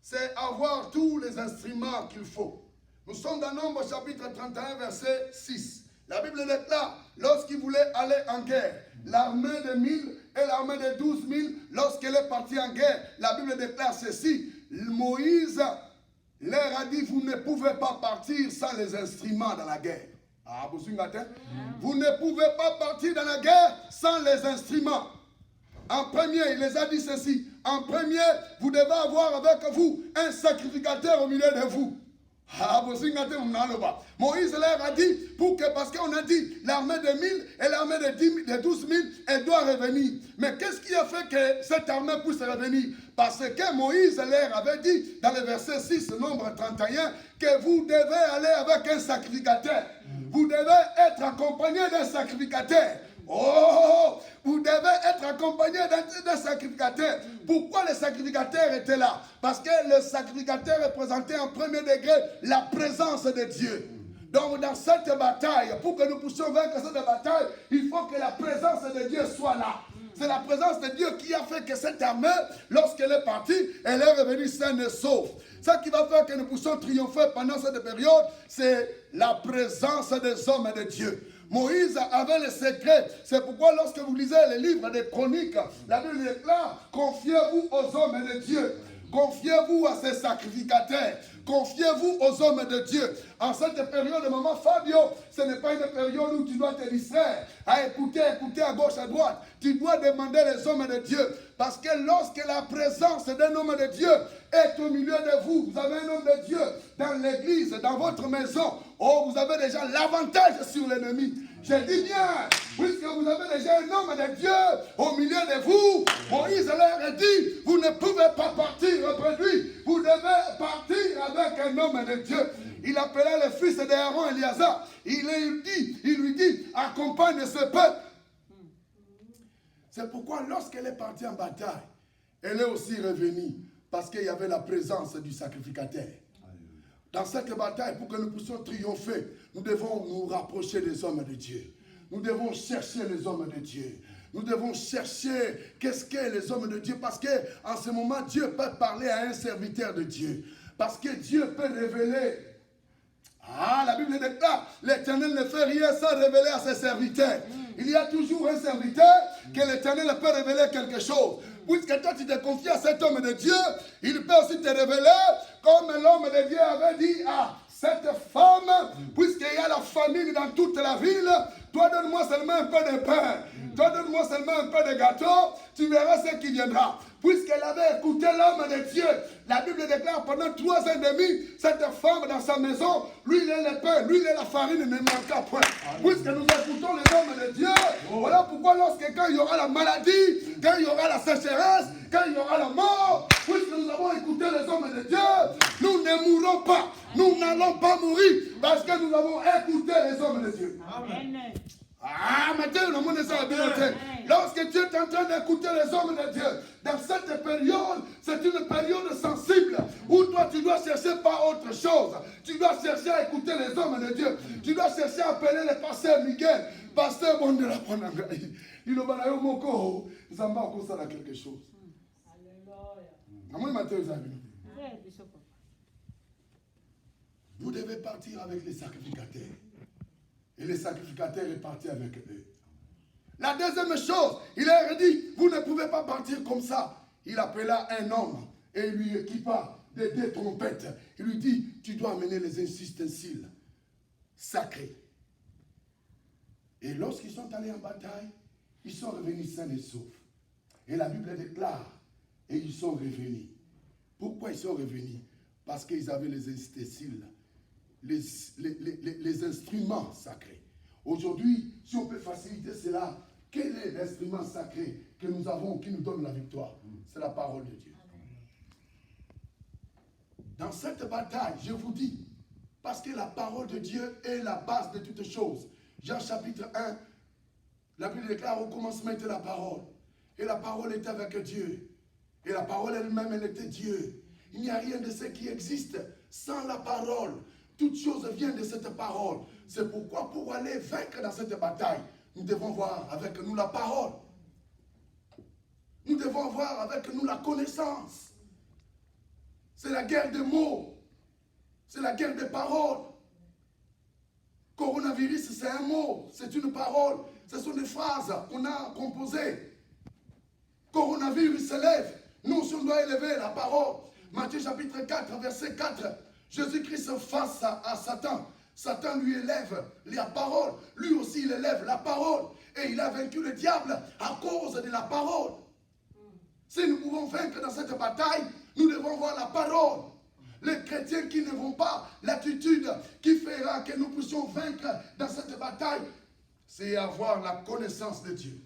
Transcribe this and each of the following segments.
c'est avoir tous les instruments qu'il faut. Nous sommes dans Nombre chapitre 31, verset 6. La Bible déclare, lorsqu'il voulait aller en guerre, l'armée de 1000 et l'armée de 12 000, lorsqu'elle est partie en guerre, la Bible déclare ceci. Moïse leur a dit, vous ne pouvez pas partir sans les instruments dans la guerre. Ah, vous ne pouvez pas partir dans la guerre sans les instruments. En premier, il les a dit ceci. En premier, vous devez avoir avec vous un sacrificateur au milieu de vous. Moïse leur a dit, parce qu'on a dit l'armée de 1000 et l'armée de 12 000, elle doit revenir. Mais qu'est-ce qui a fait que cette armée puisse revenir? Parce que Moïse leur avait dit dans le verset 6, Nombre 31, que vous devez aller avec un sacrificateur. Vous devez être accompagné d'un sacrificateur. Oh, vous devez être accompagné d'un sacrificateur. Pourquoi le sacrificateur était là? Parce que le sacrificateur représentait en premier degré la présence de Dieu. Donc dans cette bataille, pour que nous puissions vaincre cette bataille, il faut que la présence de Dieu soit là. C'est la présence de Dieu qui a fait que cette armée, lorsqu'elle est partie, elle est revenue saine et sauve. Ce qui va faire que nous puissions triompher pendant cette période, c'est la présence des hommes de Dieu. Moïse avait le secret. C'est pourquoi lorsque vous lisez les livres des chroniques, la Bible déclare, confiez-vous aux hommes de Dieu. Confiez-vous à ces sacrificateurs. Confiez-vous aux hommes de Dieu. En cette période, maman Fabio, ce n'est pas une période où tu dois te distraire, à écouter à gauche, à droite. Tu dois demander les hommes de Dieu. Parce que lorsque la présence d'un homme de Dieu est au milieu de vous, vous avez un homme de Dieu dans l'église, dans votre maison, oh, vous avez déjà l'avantage sur l'ennemi. Je dis bien, puisque vous avez déjà un homme de Dieu au milieu de vous, Moïse leur a dit, vous ne pouvez pas partir après lui, vous devez partir avec un homme de Dieu. Il appela le fils d'Aaron, Éliazar, il lui dit, accompagne ce peuple. C'est pourquoi lorsqu'elle est partie en bataille, elle est aussi revenue, parce qu'il y avait la présence du sacrificateur. Dans cette bataille, pour que nous puissions triompher, nous devons nous rapprocher des hommes de Dieu. Nous devons chercher les hommes de Dieu. Nous devons chercher qu'est-ce qu'est les hommes de Dieu. Parce qu'en ce moment, Dieu peut parler à un serviteur de Dieu. Parce que Dieu peut révéler. Ah, la Bible déclare, l'Éternel ne fait rien sans révéler à ses serviteurs. Il y a toujours un serviteur que l'Éternel peut révéler quelque chose. Puisque toi tu te confies à cet homme de Dieu, il peut aussi te révéler, comme l'homme de Dieu avait dit à cette femme, puisqu'il y a la famine dans toute la ville, toi donne-moi seulement un peu de pain, toi donne-moi seulement un peu de gâteau, tu verras ce qui viendra. Puisqu'elle avait écouté l'homme de Dieu, la Bible déclare pendant 3 ans et demi, cette femme dans sa maison, l'huile et le pain, l'huile et la farine ne manquent point. Puisque nous écoutons les hommes de Dieu, voilà pourquoi quand il y aura la maladie, quand il y aura la sécheresse, quand il y aura la mort, puisque nous avons écouté les hommes de Dieu, nous ne mourrons pas, nous n'allons pas mourir, parce que nous avons écouté les hommes de Dieu. Amen. Ah, maintenant, le monde est ça bien. Lorsque tu es en train d'écouter les hommes de Dieu, dans cette période, c'est une période sensible où toi tu dois chercher pas autre chose. Tu dois chercher à écouter les hommes de Dieu. Tu dois chercher à appeler le pasteur Miguel, pasteur Bondela Panangaï. Il a eu mon corps, nous avons encore ça quelque chose. Alléluia. Vous devez partir avec les sacrificateurs. Et les sacrificateurs est parti avec eux. La deuxième chose, il leur a dit, vous ne pouvez pas partir comme ça. Il appela un homme et il lui équipa de 2 trompettes. Il lui dit, tu dois amener les ustensiles sacrés. Et lorsqu'ils sont allés en bataille, ils sont revenus sains et saufs. Et la Bible déclare, et ils sont revenus. Pourquoi ils sont revenus? Parce qu'ils avaient les ustensiles. Les instruments sacrés. Aujourd'hui, si on peut faciliter cela, quel est l'instrument sacré que nous avons, qui nous donne la victoire? C'est la parole de Dieu. Dans cette bataille, je vous dis, parce que la parole de Dieu est la base de toutes choses. Jean chapitre 1, la Bible déclare au commencement était la parole. Et la parole était avec Dieu. Et la parole elle-même, elle était Dieu. Il n'y a rien de ce qui existe sans la parole. Toute chose vient de cette parole. C'est pourquoi pour aller vaincre dans cette bataille, nous devons voir avec nous la parole. Nous devons voir avec nous la connaissance. C'est la guerre des mots. C'est la guerre des paroles. Coronavirus, c'est un mot, c'est une parole. Ce sont des phrases qu'on a composées. Coronavirus s'élève. Nous, on doit élever la parole. Matthieu chapitre 4, verset 4. Jésus-Christ face à Satan. Satan lui élève la parole. Lui aussi, il élève la parole. Et il a vaincu le diable à cause de la parole. Si nous pouvons vaincre dans cette bataille, nous devons voir la parole. Les chrétiens qui ne vont pas, l'attitude qui fera que nous puissions vaincre dans cette bataille, c'est avoir la connaissance de Dieu.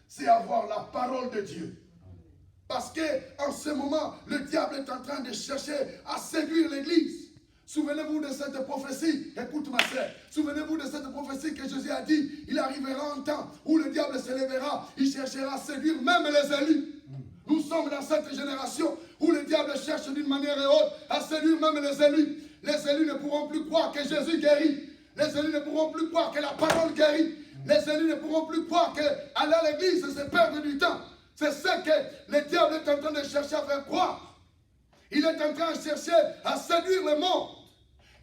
C'est avoir la parole de Dieu. Parce qu'en ce moment, le diable est en train de chercher à séduire l'Église. Souvenez-vous de cette prophétie. Écoute ma sœur. Souvenez-vous de cette prophétie que Jésus a dit. Il arrivera un temps où le diable se lèvera. Il cherchera à séduire même les élus. Nous sommes dans cette génération où le diable cherche d'une manière et autre à séduire même les élus. Les élus ne pourront plus croire que Jésus guérit. Les élus ne pourront plus croire que la parole guérit. Les élus ne pourront plus croire qu'aller à l'église, c'est perdre du temps. C'est ce que le diable est en train de chercher à faire croire. Il est en train de chercher à séduire le monde.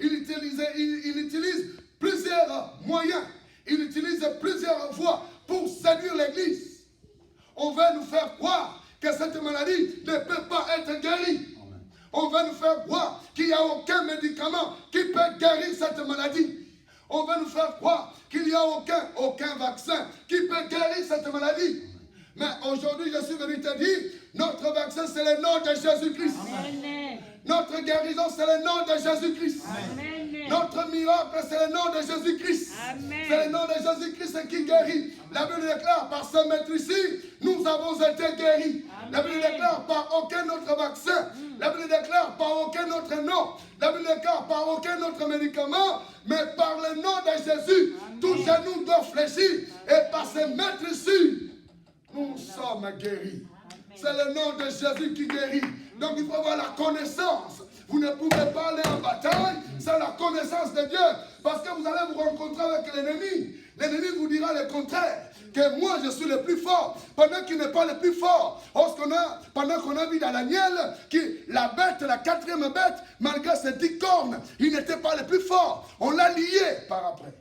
Il utilise plusieurs moyens. Il utilise plusieurs voies pour séduire l'église. On veut nous faire croire que cette maladie ne peut pas être guérie. On veut nous faire croire qu'il n'y a aucun médicament qui peut guérir cette maladie. On veut nous faire croire qu'il n'y a aucun vaccin qui peut guérir cette maladie. Mais aujourd'hui, je suis venu te dire, notre vaccin, c'est le nom de Jésus-Christ. Notre guérison, c'est le nom de Jésus-Christ. Notre miracle, c'est le nom de Jésus-Christ. C'est le nom de Jésus-Christ qui guérit. La Bible déclare, par ce maître ici, nous avons été guéris. La Bible déclare, par aucun autre vaccin. La Bible déclare, par aucun autre nom. La Bible déclare, par aucun autre médicament. Mais par le nom de Jésus, tout genou doit fléchir. Et par ce maître ici, nous sommes guéris. C'est le nom de Jésus qui guérit. Donc il faut avoir la connaissance. Vous ne pouvez pas aller en bataille sans la connaissance de Dieu. Parce que vous allez vous rencontrer avec l'ennemi. L'ennemi vous dira le contraire. Que moi je suis le plus fort. Pendant qu'il n'est pas le plus fort. Pendant qu'on a vu dans Daniel, la bête, la quatrième bête, malgré ses 10 cornes, il n'était pas le plus fort. On l'a lié par après.